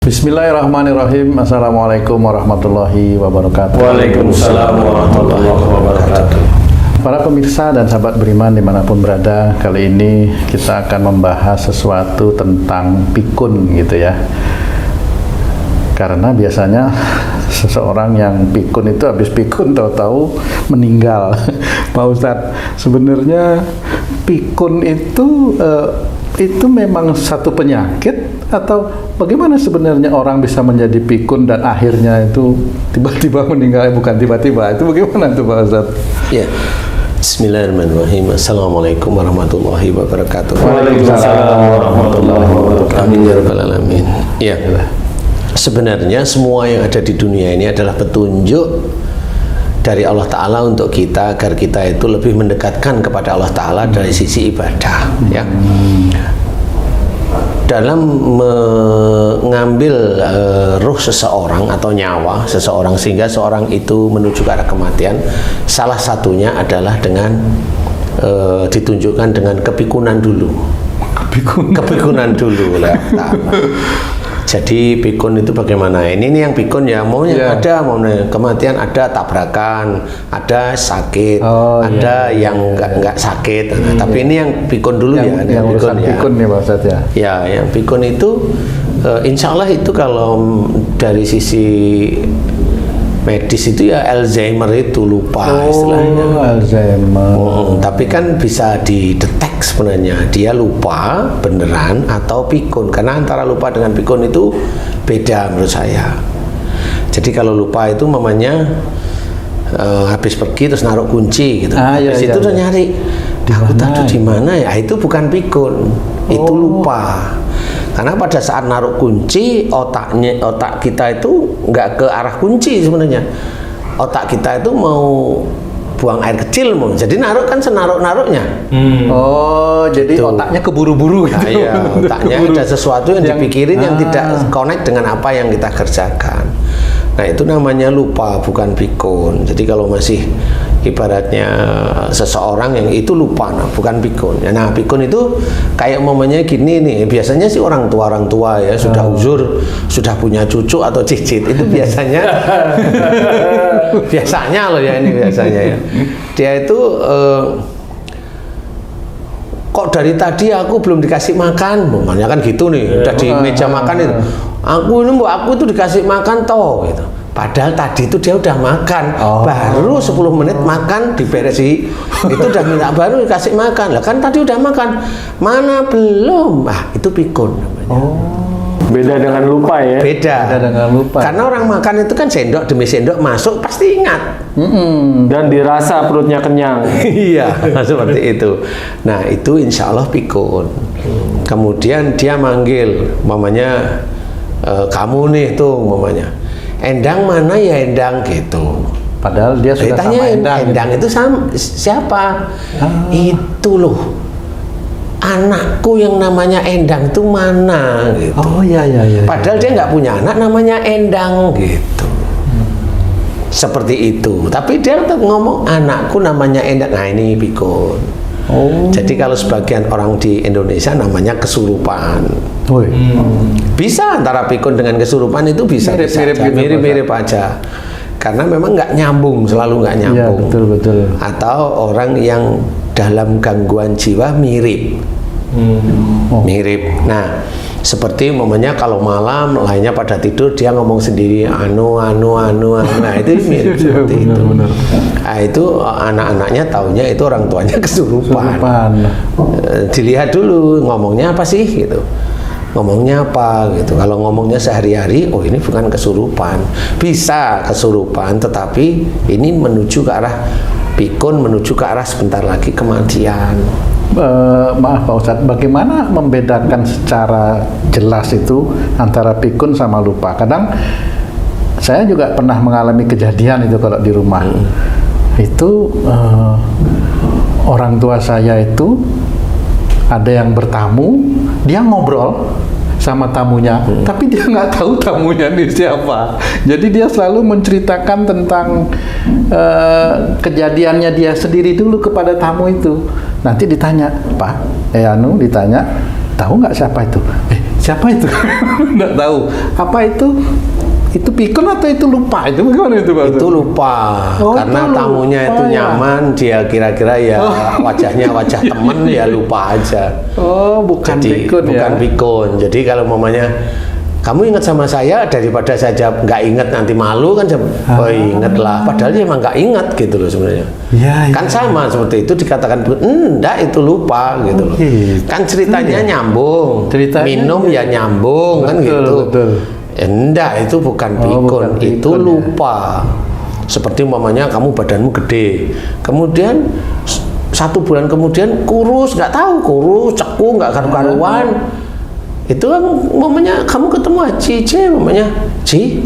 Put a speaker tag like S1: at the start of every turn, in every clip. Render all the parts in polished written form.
S1: Bismillahirrahmanirrahim. Assalamualaikum warahmatullahi wabarakatuh.
S2: Waalaikumsalam warahmatullahi wabarakatuh.
S1: Para pemirsa dan sahabat beriman dimanapun berada, kali ini kita akan membahas sesuatu tentang pikun gitu ya. Karena biasanya seseorang yang pikun itu habis pikun tahu-tahu meninggal. Pak Ustadz, sebenarnya pikun itu memang satu penyakit atau bagaimana sebenarnya orang bisa menjadi pikun dan akhirnya itu tiba-tiba meninggal? Bukan tiba-tiba, itu bagaimana tuh Pak Ustadz?
S2: Ya. Bismillahirrahmanirrahim. Assalamualaikum warahmatullahi wabarakatuh.
S1: Waalaikumsalam warahmatullahi wabarakatuh.
S2: Amin ya rabbal alamin. Ya. Sebenarnya semua yang ada di dunia ini adalah petunjuk dari Allah Ta'ala untuk kita agar kita itu lebih mendekatkan kepada Allah Ta'ala dari sisi ibadah ya. Dalam mengambil ruh seseorang atau nyawa seseorang sehingga seorang itu menuju ke arah kematian, salah satunya adalah dengan ditunjukkan dengan kepikunan dulu. Kepikunan dulu lah. Jadi pikun itu bagaimana? Ini yang pikun ya, maunya ada, maunya kematian ada, tabrakan, ada sakit, ada yang enggak sakit. Tapi ini yang pikun dulu
S1: yang
S2: pikun ya.
S1: Pikun nih Pak Ustadz ya.
S2: Ya, yang pikun itu insya Allah itu kalau dari sisi medis itu ya Alzheimer itu lupa istilahnya.
S1: Alzheimer.
S2: Tapi kan bisa didetek sebenarnya dia lupa beneran atau pikun, karena antara lupa dengan pikun itu beda menurut saya. Jadi kalau lupa itu mamanya habis pergi terus naruh kunci gitu. Habis itu udah nyari. Aku tadi di mana ya? Itu bukan pikun, itu lupa. Karena pada saat naruh kunci, otak kita itu nggak ke arah kunci sebenarnya. Otak kita itu mau buang air kecil mau. Jadi naruh kan senaruh-naruhnya.
S1: Jadi
S2: gitu.
S1: otaknya keburu-buru gitu.
S2: Nah, iya, otaknya ada sesuatu yang dipikirin yang tidak connect dengan apa yang kita kerjakan. Nah, itu namanya lupa, bukan pikun. Jadi kalau masih ibaratnya seseorang yang itu lupa, nah, bukan pikun. Nah, pikun itu kayak momennya gini nih. Biasanya sih orang tua ya sudah uzur, sudah punya cucu atau cicit itu biasanya biasanya loh ya ini biasanya ya. Dia itu kok dari tadi aku belum dikasih makan, makanya kan gitu nih, udah di meja makan itu. Aku itu dikasih makan toh gitu. Padahal tadi itu dia udah makan, baru 10 menit makan diberesi, itu udah minta baru dikasih makan. Lah kan tadi udah makan, mana belum? Itu pikun namanya.
S3: Beda dengan lupa ya?
S2: Beda
S1: dengan lupa.
S2: Karena orang makan itu kan sendok demi sendok masuk pasti ingat.
S3: Dan dirasa perutnya kenyang.
S2: Iya, seperti itu. Nah, itu insya Allah pikun. Kemudian dia manggil, mamanya kamu nih tuh, mamanya. Endang mana ya Endang gitu.
S1: Padahal dia sudah
S2: tanya
S1: sama Endang.
S2: Endang itu siapa? Itu loh. Anakku yang namanya Endang itu mana gitu.
S1: Iya.
S2: Padahal dia nggak punya anak namanya Endang gitu. Seperti itu. Tapi dia tetap ngomong anakku namanya Endang. Nah, ini pikun. Jadi kalau sebagian orang di Indonesia namanya kesurupan. Bisa antara pikun dengan kesurupan itu bisa mirip-mirip aja. Karena memang nggak nyambung, selalu nggak nyambung.
S1: Ya, betul.
S2: Atau orang yang dalam gangguan jiwa mirip. Mirip. Nah, seperti momennya kalau malam lainnya pada tidur dia ngomong sendiri anu. Nah, itu mirip seperti itu. Nah, itu anak-anaknya taunya itu orang tuanya kesurupan. Dilihat dulu ngomongnya apa sih gitu. Ngomongnya apa gitu. Kalau ngomongnya sehari-hari, ini bukan kesurupan. Bisa kesurupan, tetapi ini menuju ke arah pikun, menuju ke arah sebentar lagi kematian.
S1: Maaf Pak Ustadz, bagaimana membedakan secara jelas itu antara pikun sama lupa? Kadang saya juga pernah mengalami kejadian itu kalau di rumah. Itu orang tua saya itu ada yang bertamu, dia ngobrol sama tamunya, tapi dia nggak tahu tamunya nih siapa. Jadi dia selalu menceritakan tentang kejadiannya dia sendiri dulu kepada tamu itu. Nanti ditanya, Pak, ditanya, tahu nggak siapa itu? siapa itu? Nggak tahu. Apa itu? Itu pikun atau itu lupa? Itu bagaimana itu Pak?
S2: Itu lupa,
S1: Oh,
S2: karena
S1: itu lupa,
S2: tamunya itu
S1: ya.
S2: nyaman, dia kira-kira ya wajahnya wajah temen ya lupa aja.
S1: Oh, bukan
S2: Jadi
S1: pikun
S2: bukan
S1: ya?
S2: pikun. Jadi kalau mamanya kamu ingat sama saya, daripada saya jawab nggak ingat nanti malu kan, oh inget lah. Padahal dia emang nggak ingat gitu loh sebenarnya.
S1: Ya,
S2: Kan
S1: ya.
S2: sama seperti itu dikatakan enggak itu lupa gitu loh.
S1: gitu.
S2: Kan ceritanya nyambung,
S1: Ceritanya
S2: minum ya nyambung kan
S1: Betul,
S2: gitu.
S1: betul.
S2: Enggak, itu bukan
S1: Oh,
S2: pikun,
S1: bukan
S2: itu
S1: pikun, ya.
S2: lupa. Seperti umpamanya kamu badanmu gede, kemudian 1 bulan kemudian kurus, nggak tahu kurus, ceku, nggak karu-karuan. Itu kan umpamanya kamu ketemu Haji C, umpamanya Ci,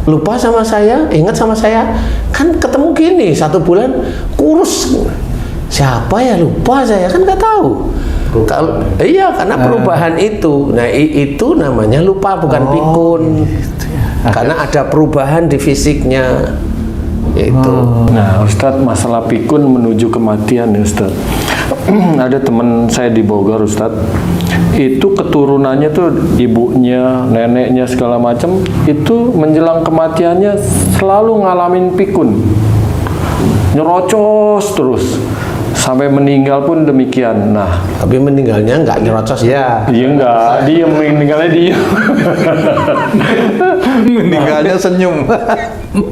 S2: lupa sama saya, ingat sama saya, kan ketemu gini 1 bulan kurus. Siapa ya, lupa saya, kan nggak tahu. Kalau iya, karena perubahan itu. Nah, itu namanya lupa, bukan pikun. Karena ada perubahan di fisiknya. Itu.
S3: Nah, Ustadz, masalah pikun menuju kematian ya Ustadz. Ada teman saya di Bogor Ustadz, itu keturunannya tuh ibunya, neneknya segala macam, itu menjelang kematiannya selalu ngalamin pikun, nyerocos terus sampai meninggal pun demikian. Nah,
S2: Tapi meninggalnya nggak nyerocos.
S1: Ya,
S3: dia enggak, dia meninggalnya dia.
S1: meninggalnya senyum.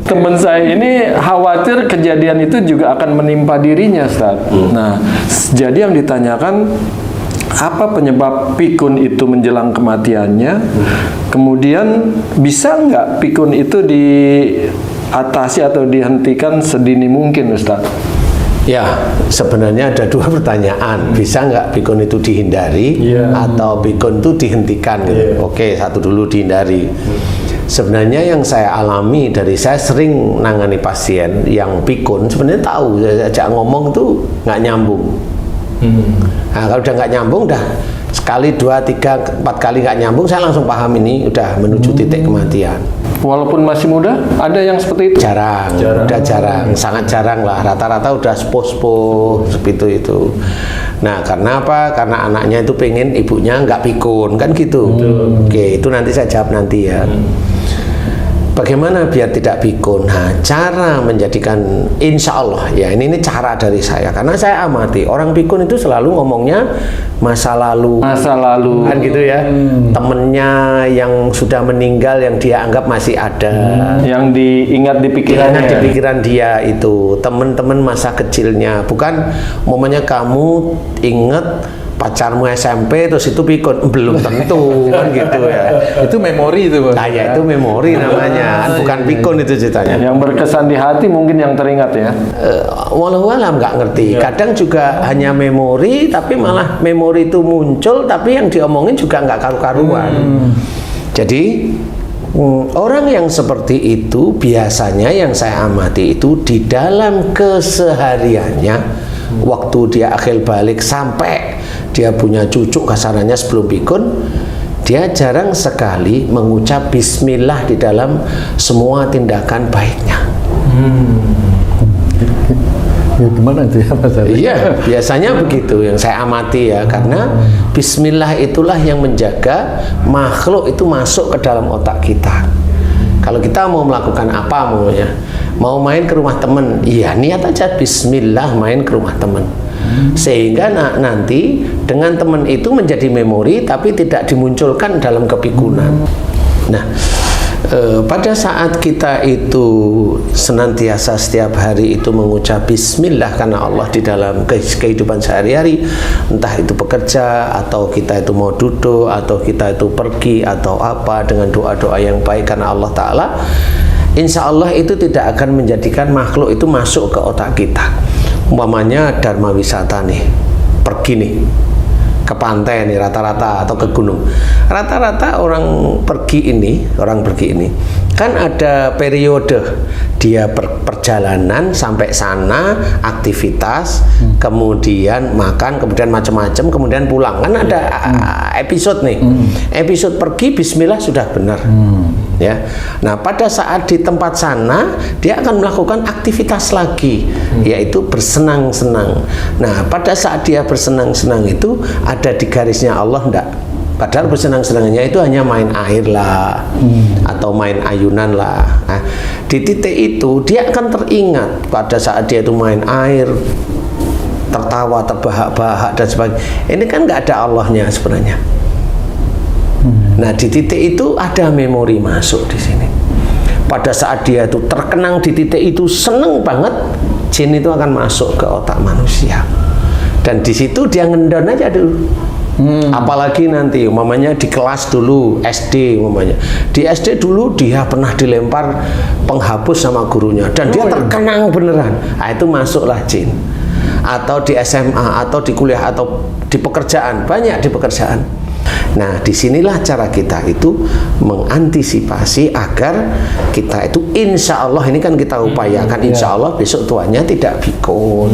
S3: Teman saya ini khawatir kejadian itu juga akan menimpa dirinya, Ustaz. Nah, jadi yang ditanyakan apa penyebab pikun itu menjelang kematiannya? Kemudian bisa nggak pikun itu diatasi atau dihentikan sedini mungkin, Ustaz?
S2: Ya, sebenarnya ada 2 pertanyaan. Bisa nggak pikun itu dihindari atau pikun itu dihentikan gitu. Oke, satu dulu dihindari. Sebenarnya yang saya alami dari saya sering nangani pasien yang pikun, sebenarnya tahu, saya ajak ngomong tuh nggak nyambung. Nah, kalau udah nggak nyambung, dah sekali, 2, 3, 4 kali nggak nyambung, saya langsung paham ini udah menuju titik kematian.
S3: Walaupun masih muda, ada yang seperti itu?
S2: Jarang, udah jarang, sangat jarang lah. Rata-rata udah sepuh-sepuh seperti itu. Nah, karena apa? Karena anaknya itu pengen ibunya nggak pikun, kan gitu. Oke, itu nanti saya jawab nanti ya. Bagaimana biar tidak pikun? Nah, cara menjadikan, insya Allah ya, ini cara dari saya, karena saya amati orang pikun itu selalu ngomongnya masa lalu, kan gitu ya. Temennya yang sudah meninggal yang dia anggap masih ada,
S3: Yang diingat di pikirannya.
S2: di pikiran dia itu teman-teman masa kecilnya. Bukan momennya kamu inget pacarmu SMP terus itu pikun, belum tentu kan gitu ya.
S1: Itu memori itu, Bang.
S2: Nah, ya itu memori namanya, bukan pikun itu ceritanya.
S3: Yang berkesan di hati mungkin yang teringat ya.
S2: Walau-walau nggak ngerti. Kadang juga hanya memori, tapi malah memori itu muncul, tapi yang diomongin juga nggak karu-karuan. Jadi orang yang seperti itu biasanya yang saya amati itu di dalam kesehariannya, waktu dia akhir balik sampai dia punya cucu kasarannya sebelum pikun, dia jarang sekali mengucap bismillah di dalam semua tindakan baiknya.
S1: Ya, gimana itu ya, Mas Ari?
S2: Iya, biasanya begitu yang saya amati ya, karena bismillah itulah yang menjaga makhluk itu masuk ke dalam otak kita. Kalau kita mau melakukan apa maunya, mau main ke rumah teman, iya niat aja bismillah main ke rumah teman. Sehingga nanti dengan teman itu menjadi memori tapi tidak dimunculkan dalam kepikunan. Nah, pada saat kita itu senantiasa setiap hari itu mengucap bismillah karena Allah di dalam kehidupan sehari-hari, entah itu bekerja atau kita itu mau duduk atau kita itu pergi atau apa, dengan doa-doa yang baik karena Allah Ta'ala, insya Allah itu tidak akan menjadikan makhluk itu masuk ke otak kita. Umpamanya dharma wisata nih, pergi nih ke pantai nih rata-rata atau ke gunung. Rata-rata orang pergi ini kan ada periode dia perjalanan sampai sana, aktivitas, kemudian makan, kemudian macam-macam, kemudian pulang. Kan ada episode nih. Episode pergi bismillah sudah benar. Ya. Nah, pada saat di tempat sana dia akan melakukan aktivitas lagi, yaitu bersenang-senang. Nah, pada saat dia bersenang-senang itu ada di garisnya Allah enggak? Padahal bersenang-senangnya itu hanya main air lah, atau main ayunan lah. Nah, di titik itu dia akan teringat pada saat dia itu main air, tertawa, terbahak-bahak dan sebagainya. Ini kan nggak ada Allahnya sebenarnya. Nah, di titik itu ada memori masuk di sini. Pada saat dia itu terkenang di titik itu, seneng banget, jin itu akan masuk ke otak manusia. Dan di situ dia ngendon aja dulu. Apalagi nanti umpamanya di kelas dulu SD umpamanya. Di SD dulu dia pernah dilempar penghapus sama gurunya dan dia terkenang beneran. Nah, itu masuklah jin. Atau di SMA atau di kuliah atau di pekerjaan, banyak di pekerjaan. Nah, disinilah cara kita itu mengantisipasi agar kita itu insya Allah, ini kan kita upayakan insya Allah besok tuanya tidak pikun.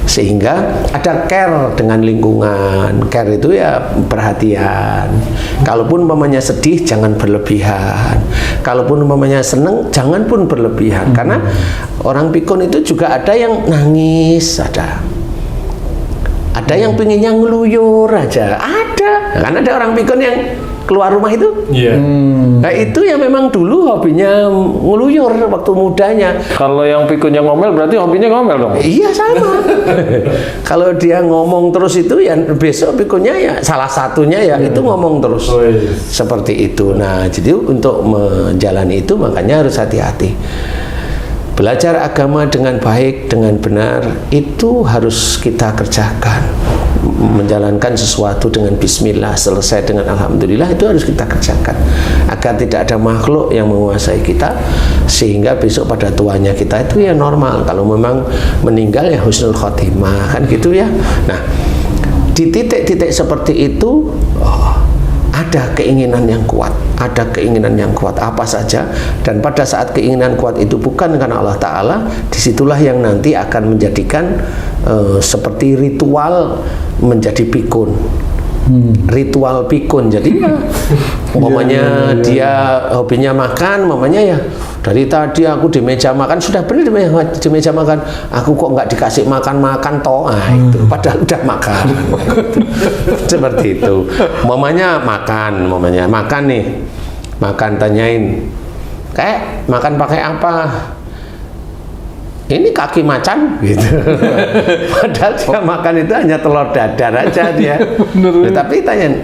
S2: Sehingga ada care dengan lingkungan. Care itu ya perhatian. Kalaupun umpamanya sedih jangan berlebihan. Kalaupun umpamanya seneng jangan pun berlebihan. Karena orang pikun itu juga ada yang nangis, ada yang pengennya ngeluyur aja, ada. Kan ada orang pikun yang keluar rumah itu. Nah, itu yang memang dulu hobinya ngeluyur waktu mudanya.
S3: Kalau yang pikunnya ngomel berarti hobinya ngomel dong?
S2: Iya, sama. Kalau dia ngomong terus itu ya besok pikunnya ya salah satunya ya itu ngomong terus. Seperti itu. Nah, jadi untuk menjalani itu makanya harus hati-hati. Belajar agama dengan baik, dengan benar itu harus kita kerjakan. Menjalankan sesuatu dengan bismillah, selesai dengan alhamdulillah, itu harus kita kerjakan agar tidak ada makhluk yang menguasai kita, sehingga besok pada tuanya kita itu ya normal. Kalau memang meninggal ya husnul khotimah, kan gitu ya. Nah, di titik-titik seperti itu ada keinginan yang kuat, ada keinginan yang kuat apa saja, dan pada saat keinginan kuat itu bukan karena Allah Ta'ala, disitulah yang nanti akan menjadikan seperti ritual menjadi pikun. Ritual pikun. Jadi umpamanya dia hobinya makan, umpamanya ya dari tadi aku di meja makan sudah benar di meja makan, aku kok nggak dikasih makan toh, itu padahal udah makan. Seperti itu. Umpamanya makan nih, makan tanyain, kayak makan pakai apa? Ini kaki macan gitu. Padahal dia makan itu hanya telur dadar aja dia. Tapi tanya,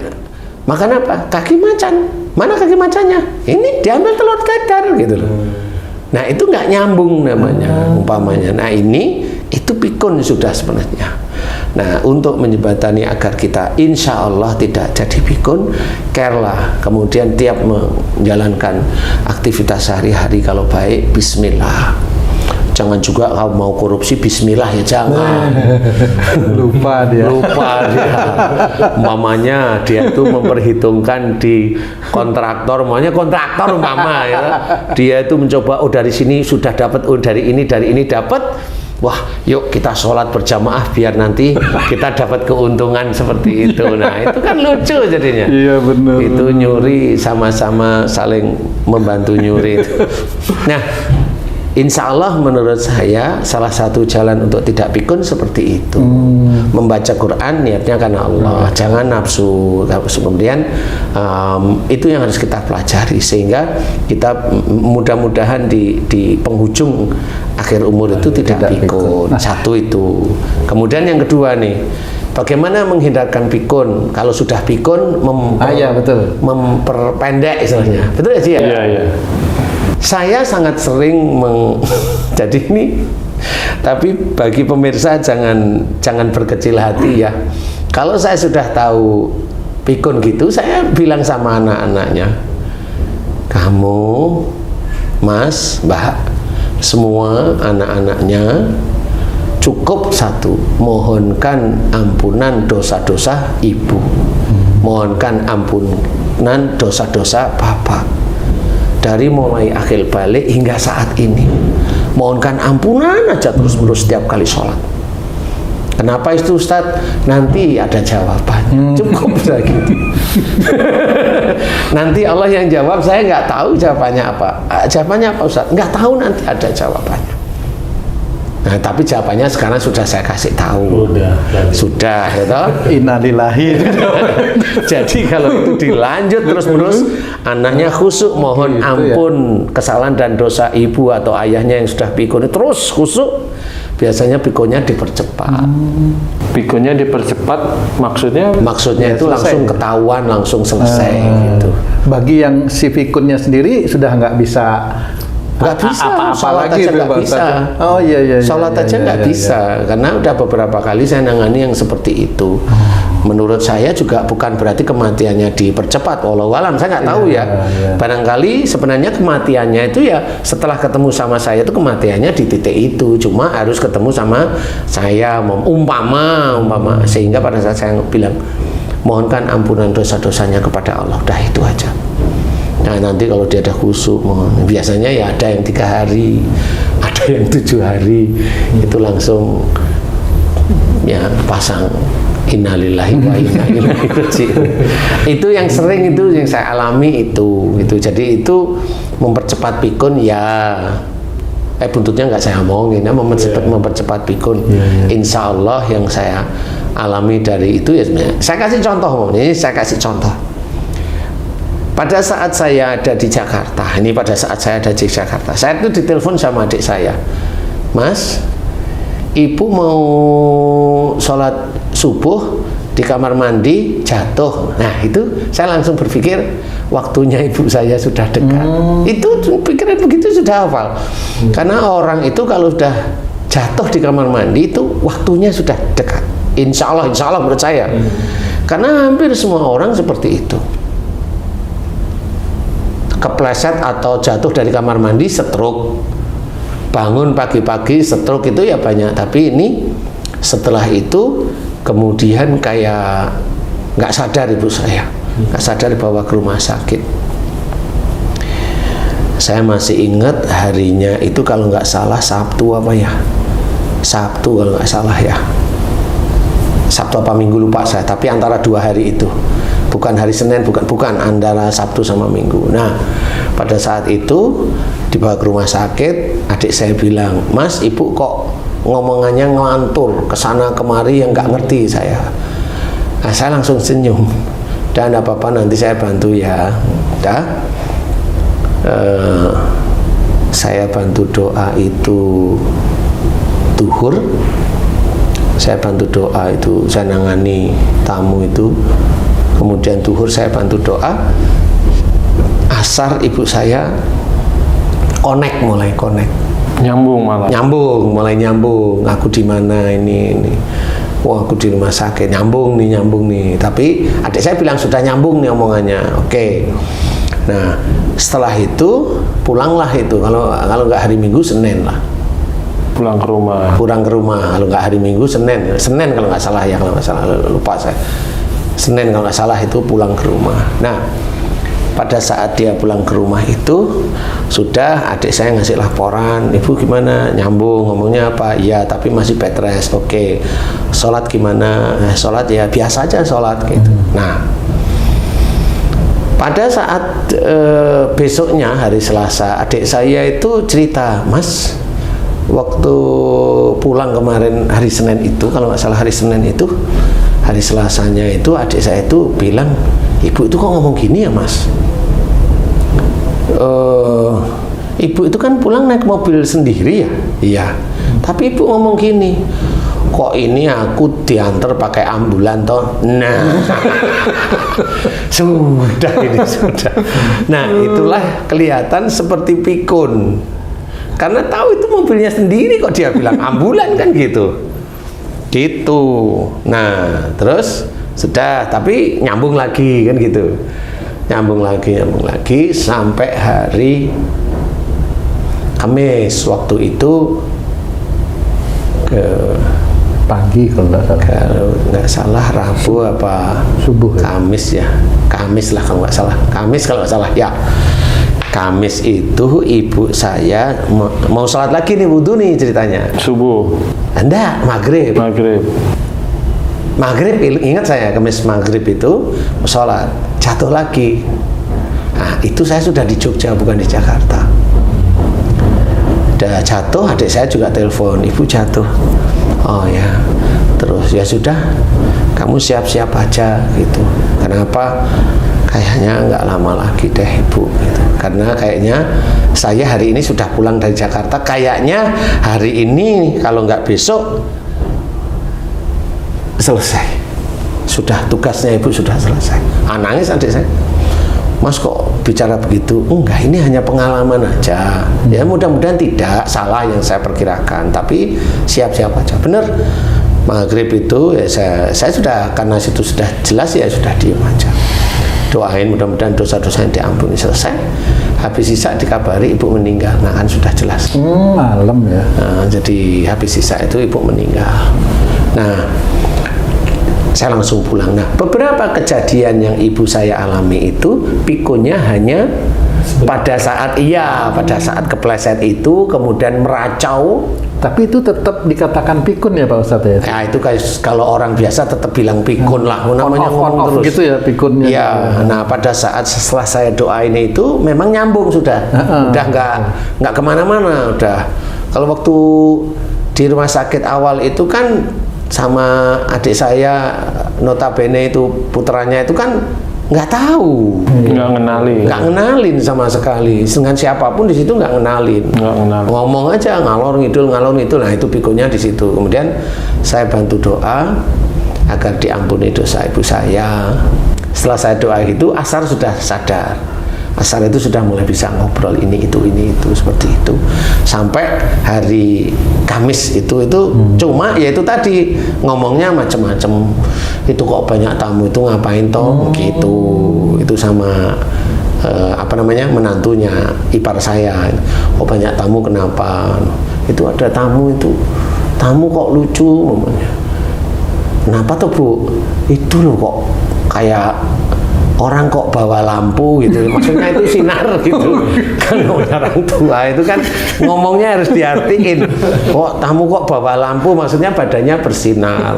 S2: makan apa? Kaki macan. Mana kaki macannya? Ini diambil telur dadar gitu loh. Nah, itu nggak nyambung namanya umpamanya. Nah, ini itu pikun sudah sebenarnya. Nah, untuk menjembatani agar kita insya Allah tidak jadi pikun, care lah. Kemudian tiap menjalankan aktivitas sehari-hari kalau baik, bismillah. Jangan juga kalau mau korupsi bismillah ya, jangan.
S1: Lupa dia.
S2: Mamanya dia itu memperhitungkan di kontraktor, maunya kontraktor umpama ya. Dia itu mencoba dari sini sudah dapat, dari ini dapat. Wah, yuk kita sholat berjamaah biar nanti kita dapat keuntungan seperti itu. Nah, itu kan lucu jadinya.
S1: Iya, benar.
S2: Itu nyuri, sama-sama saling membantu nyuri itu. Nah, insya Allah menurut saya salah satu jalan untuk tidak pikun seperti itu. Membaca Quran niatnya karena Allah, jangan nafsu. Kemudian itu yang harus kita pelajari sehingga kita mudah-mudahan di penghujung akhir umur itu tidak pikun. Satu itu. Kemudian yang kedua nih, bagaimana menghindarkan pikun? Kalau sudah pikun memperpendek istilahnya. Betul ya sih ya?
S3: Iya.
S2: Saya sangat sering jadi ini, tapi bagi pemirsa jangan berkecil hati ya. Kalau saya sudah tahu pikun gitu, saya bilang sama anak-anaknya, kamu, Mas, Mbak, semua anak-anaknya cukup satu, mohonkan ampunan dosa-dosa ibu, mohonkan ampunan dosa-dosa bapak. Dari mulai akhir balik hingga saat ini, mohonkan ampunan aja terus-menerus setiap kali sholat. Kenapa itu Ustadz? Nanti ada jawabannya. Cukup saya gitu. Nanti Allah yang jawab, saya nggak tahu jawabannya apa. Jawabannya apa Ustadz? Nggak tahu, nanti ada jawabannya. Nah, tapi jawabannya sekarang sudah saya kasih tahu. Sudah, ya toh?
S1: Innalillahi.
S2: Jadi kalau itu dilanjut terus-menerus, anaknya khusyuk mohon
S1: Gitu ya.
S2: ampun kesalahan dan dosa ibu atau ayahnya yang sudah pikun, terus khusyuk, biasanya pikunnya dipercepat.
S3: Pikunnya dipercepat, maksudnya
S2: Maksudnya
S1: Ya,
S2: itu
S1: selesai.
S2: langsung ketahuan, langsung selesai gitu.
S1: Bagi yang si pikunnya sendiri sudah nggak bisa
S2: Nggak bisa,
S1: apa-apa
S2: sholat
S1: lagi
S2: aja
S1: itu,
S2: nggak
S1: Pak
S2: bisa.
S1: Ustadz. Oh iya iya.
S2: Sholat
S1: iya,
S2: aja
S1: iya,
S2: nggak
S1: iya,
S2: bisa, karena udah beberapa kali saya nangani yang seperti itu. Menurut saya juga bukan berarti kematiannya dipercepat. Wallahu alam, saya nggak tahu ya.
S1: iya.
S2: Barangkali sebenarnya kematiannya itu ya setelah ketemu sama saya itu kematiannya di titik itu. Cuma harus ketemu sama saya, umpama, sehingga pada saat saya bilang mohonkan ampunan dosa-dosanya kepada Allah, udah itu aja. Nah, nanti kalau dia ada khusyuk, biasanya ya ada yang 3 hari, ada yang 7 hari, itu langsung ya pasang innalillahi wa inna ilaihi raji'un. Itu yang sering, itu yang saya alami itu. Jadi itu mempercepat pikun ya. Buntutnya nggak saya omongin ya, mempercepat pikun. Insya Allah yang saya alami dari itu ya sebenarnya. Saya kasih contoh, ini saya kasih contoh. Pada saat saya ada di Jakarta, saya itu ditelepon sama adik saya, Mas, ibu mau sholat subuh di kamar mandi jatuh. Nah itu saya langsung berpikir waktunya ibu saya sudah dekat. Itu pikiran begitu sudah hafal. Karena orang itu kalau sudah jatuh di kamar mandi itu waktunya sudah dekat. Insya Allah menurut saya. Karena hampir semua orang seperti itu. Kepleset atau jatuh dari kamar mandi, stroke. Bangun pagi-pagi stroke itu ya banyak. Tapi ini setelah itu kemudian kayak nggak sadar ibu saya, nggak sadar dibawa ke rumah sakit. Saya masih ingat harinya itu kalau nggak salah Sabtu apa ya? Sabtu kalau nggak salah ya. Sabtu apa Minggu lupa saya. Tapi antara 2 hari itu. Bukan hari Senin, bukan antara Sabtu sama Minggu. Nah, pada saat itu dibawa ke rumah sakit, adik saya bilang, Mas, ibu kok ngomongannya ngelantur kesana kemari yang nggak ngerti saya. Nah, saya langsung senyum. Dan apa-apa nanti saya bantu ya. Udah. Saya bantu doa itu duhur. Saya bantu doa itu, saya nangani tamu itu. Kemudian duhur saya bantu doa. Asar ibu saya mulai connect.
S3: nyambung malah.
S2: Mulai nyambung. Aku di mana ini. Wah, aku di rumah sakit. Nyambung nih. Tapi adik saya bilang sudah nyambung nih omongannya. Oke. Nah, setelah itu pulanglah itu. Kalau nggak hari Minggu, Senin lah.
S3: Pulang ke rumah.
S2: Kalau nggak hari Minggu, Senin kalau nggak salah ya, lupa saya. Senin kalau nggak salah itu pulang ke rumah. Nah, pada saat dia pulang ke rumah itu sudah adik saya ngasih laporan, ibu gimana, nyambung, ngomongnya apa, iya tapi masih bed rest. Oke. Sholat gimana, sholat ya biasa aja sholat gitu. Nah, pada saat besoknya hari Selasa, adik saya itu cerita, Mas, waktu pulang kemarin hari Senin itu, kalau nggak salah hari Senin itu, hari Selasanya itu adik saya itu bilang, ibu itu kok ngomong gini ya, Mas? Ibu itu kan pulang naik mobil sendiri ya? Iya. Tapi ibu ngomong gini, kok ini aku diantar pakai ambulan toh? Nah, sudah. Nah, itulah kelihatan seperti pikun. Karena tahu itu mobilnya sendiri kok dia bilang ambulan kan gitu. Nah, terus sudah, tapi nyambung lagi kan gitu. Nyambung lagi sampai hari Kamis. Waktu itu ke
S1: pagi kalau nggak salah.
S2: Rabu apa
S1: Subuh ya?
S2: Kamis ya. Kamis lah kalau nggak salah ya. Kamis itu ibu saya mau sholat lagi nih, wudhu nih ceritanya.
S3: Subuh.
S2: Enggak, maghrib. Ingat saya, Kamis maghrib itu sholat, jatuh lagi. Nah, itu saya sudah di Jogja, bukan di Jakarta. Udah jatuh, adik saya juga telepon, ibu jatuh. Oh ya, terus ya sudah, kamu siap-siap aja gitu. Kenapa? Kayaknya nggak lama lagi deh ibu gitu. Karena kayaknya saya hari ini sudah pulang dari Jakarta, kayaknya hari ini kalau nggak besok selesai, sudah tugasnya ibu sudah selesai. Nangis adik saya, Mas kok bicara begitu? Enggak, ini hanya pengalaman aja. Ya mudah-mudahan tidak salah yang saya perkirakan, tapi siap-siap aja. Bener, maghrib itu ya saya sudah, karena situ sudah jelas ya sudah diem aja. Doain mudah-mudahan dosa-dosa yang diampuni, selesai. Habis sisa dikabari ibu meninggal. Nah kan sudah jelas.
S1: Malam ya.
S2: Nah, jadi habis sisa itu ibu meninggal. Nah, saya langsung pulang. Nah, beberapa kejadian yang ibu saya alami itu pikunnya hanya pada saat kepleset itu kemudian meracau.
S1: Tapi itu tetap dikatakan pikun ya Pak Ustadz ya?
S2: Nah, itu kalau orang biasa tetap bilang pikun lah, namanya ngomong terus.
S1: Gitu ya pikunnya.
S2: Iya. Nah, pada saat setelah saya doain itu memang nyambung sudah, udah nggak kemana-mana udah. Kalau waktu di rumah sakit awal itu kan sama adik saya, notabene itu putranya itu kan nggak tahu, nggak ngenalin sama sekali dengan siapapun di situ, nggak ngenalin, ngomong aja ngalor ngidul. Nah itu pikunnya di situ. Kemudian saya bantu doa agar diampuni dosa ibu saya. Setelah saya doa itu, Asar sudah sadar. Asar itu sudah mulai bisa ngobrol ini itu seperti itu. Sampai hari Kamis itu cuma ya itu tadi ngomongnya macam-macam. Itu kok banyak tamu itu ngapain toh gitu. Itu sama menantunya ipar saya. Oh banyak tamu kenapa? Itu ada tamu kok lucu mamanya. Kenapa tuh Bu? Itu loh kok kayak orang kok bawa lampu gitu, maksudnya itu sinar gitu. Kan orang tua itu kan ngomongnya harus diartiin. Kok tamu kok bawa lampu, maksudnya badannya bersinar.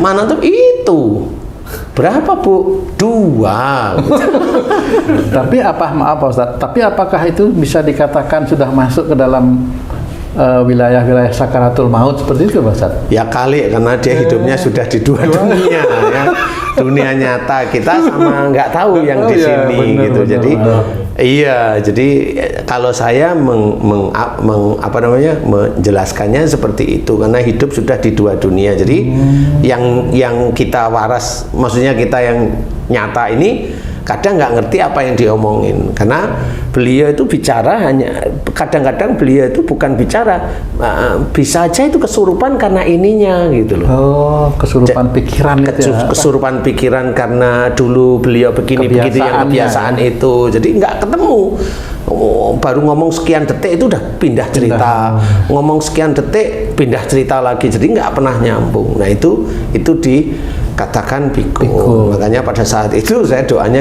S2: Mana tuh itu? Berapa Bu? 2. Gitu.
S1: Tapi maaf Pak Ustadz, tapi apakah itu bisa dikatakan sudah masuk ke dalam wilayah-wilayah sakaratul maut seperti itu Pak Ustadz?
S2: Ya kali, karena dia hidupnya sudah di dua dunia ya. Dunia nyata kita sama nggak tahu yang di sini bener, gitu. Jadi iya, jadi kalau saya menjelaskannya seperti itu, karena hidup sudah di dua dunia. Jadi yang kita waras, maksudnya kita yang nyata ini kadang nggak ngerti apa yang diomongin, karena beliau itu bicara kadang-kadang beliau itu bukan bicara, bisa aja itu kesurupan karena ininya gitu loh.
S1: Oh, kesurupan pikiran itu ya.
S2: Kesurupan pikiran karena dulu beliau begini yang kebiasaan itu, jadi nggak ketemu. Baru ngomong sekian detik itu udah pindah cerita, ngomong sekian detik pindah cerita lagi, jadi nggak pernah nyambung. Nah itu dikatakan pikun. Makanya pada saat itu saya doanya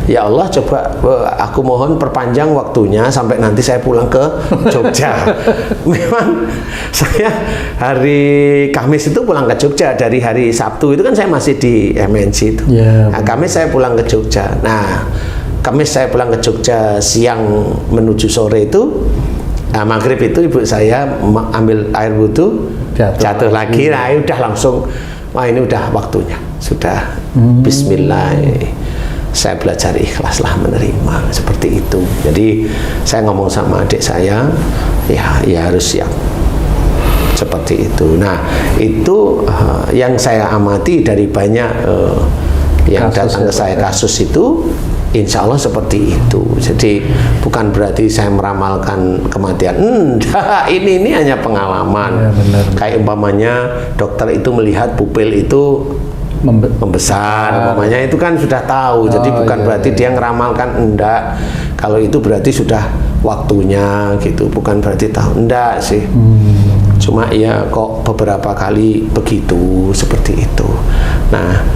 S2: ya Allah, coba aku mohon perpanjang waktunya sampai nanti saya pulang ke Jogja. Memang saya hari Kamis itu pulang ke Jogja, dari hari Sabtu itu kan saya masih di MNC itu. Nah, Kamis saya pulang ke Jogja. Nah Kamis saya pulang ke Jogja siang menuju sore itu, maghrib itu ibu saya ambil air wudhu, jatuh lagi. Nah udah langsung, wah ini udah waktunya, sudah Bismillah, saya belajar ikhlaslah menerima, seperti itu. Jadi saya ngomong sama adik saya, ya harus siap seperti itu. Nah itu yang saya amati dari banyak yang datang ke saya kasus itu, insya Allah seperti itu. Jadi bukan berarti saya meramalkan kematian. Ini hanya pengalaman. Ya, kayak umpamanya dokter itu melihat pupil itu membesar, umpamanya itu kan sudah tahu. Jadi bukan berarti dia ngeramalkan, enggak. Kalau itu berarti sudah waktunya gitu. Bukan berarti tahu, enggak sih. Cuma ya kok beberapa kali begitu, seperti itu. Nah,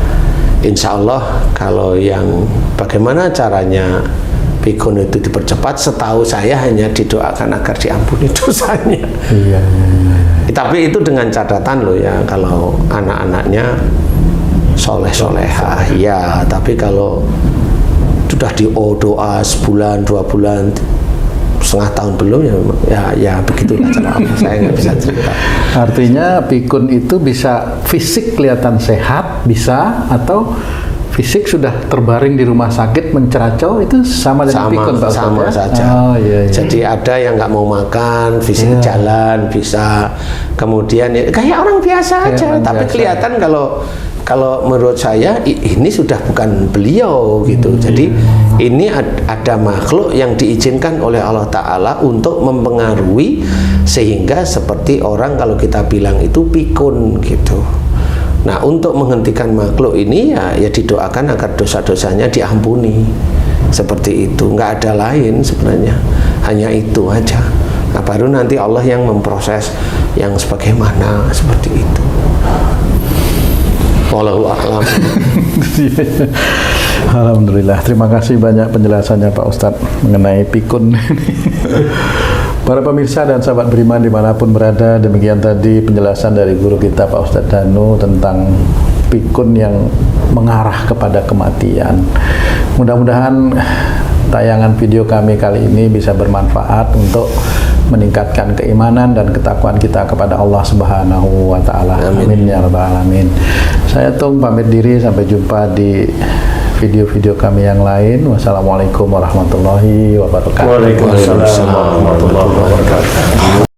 S2: insya Allah kalau yang bagaimana caranya pikun itu dipercepat, setahu saya hanya didoakan agar diampuni dosanya. Iya. Tapi itu dengan catatan loh ya, kalau anak-anaknya soleh-solehah ya. Tapi kalau sudah doa sebulan 2 bulan setengah tahun belum ya begitulah cara Allah. Saya nggak bisa cerita.
S1: Artinya pikun itu bisa fisik kelihatan sehat, bisa, atau fisik sudah terbaring di rumah sakit menceracau, itu sama dengan pikun, Pak Ustadz,
S2: sama
S1: ya?
S2: saja.
S1: Oh, iya, iya.
S2: Jadi ada yang nggak mau makan, fisik jalan bisa, kemudian ya, kayak orang biasa aja,
S1: orang
S2: tapi
S1: biasa.
S2: kelihatan kalau menurut saya ini sudah bukan beliau gitu. Jadi ini ada makhluk yang diizinkan oleh Allah Ta'ala untuk mempengaruhi, sehingga seperti orang kalau kita bilang itu pikun gitu. Nah, untuk menghentikan makhluk ini ya didoakan agar dosa-dosanya diampuni. Seperti itu, nggak ada lain sebenarnya, hanya itu aja. Nah, baru nanti Allah yang memproses yang sebagaimana seperti itu. Wallahu a'lam.
S1: Alhamdulillah, terima kasih banyak penjelasannya Pak Ustadz mengenai pikun. Para pemirsa dan sahabat beriman dimanapun berada, demikian tadi penjelasan dari guru kita Pak Ustadz Danu tentang pikun yang mengarah kepada kematian. Mudah-mudahan tayangan video kami kali ini bisa bermanfaat untuk meningkatkan keimanan dan ketakwaan kita kepada Allah Subhanahu wa Ta'ala. Amin ya rabbal alamin. Saya Tung pamit diri, sampai jumpa di video-video kami yang lain. Wassalamualaikum warahmatullahi wabarakatuh.
S3: Waalaikumsalam warahmatullahi wabarakatuh.